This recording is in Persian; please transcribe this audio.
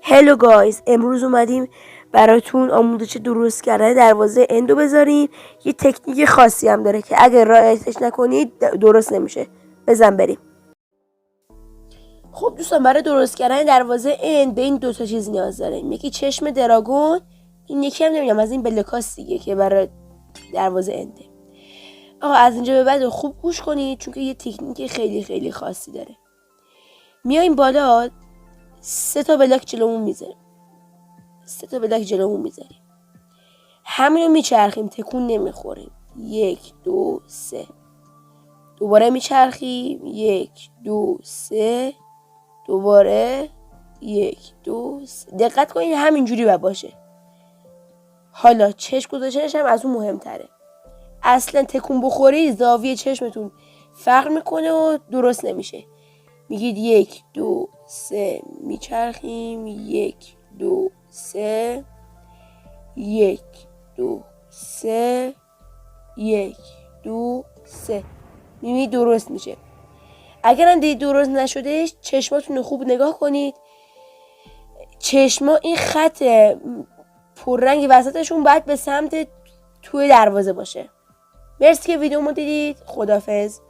هلو گایز، امروز اومدیم براتون آموزش درست کردن دروازه اندو بذاریم. یه تکنیک خاصی هم داره که اگه رعایتش نکنید درست نمیشه. بزن بریم. خب دوستان، برای درست کردن دروازه اند به این دوتا چیز نیاز داریم. یکی چشم دراگون، این یکی هم نمیدونم از این بلکاس دیگه که برای دروازه انده. آقا از اینجا به بعد خوب گوش کنید چون که یه تکنیک خیلی خیلی خاصی داره. میایم بالا، 3 تا بلاک جلومون میذاریم. همینو میچرخیم، تکون نمیخوریم. 1 2 3. دوباره میچرخیم. 1 2 3. دوباره 1 2 3. دقت کنید همینجوری باشه. حالا چشم گذاشتنش هم از اون مهمتره. اصلا تکون بخوری زاویه چشمتون فرق میکنه و درست نمیشه. میگید 1 2 3 میچرخیم. 1 2 3. 1 2 3. 1 2 3. میبینید درست میشه. اگر هم دید درست نشدهش، چشماتون رو خوب نگاه کنید. چشما این خط پررنگ وسطشون باید به سمت توی دروازه باشه. مرسی که ویدیومو دیدید. خداحافظ.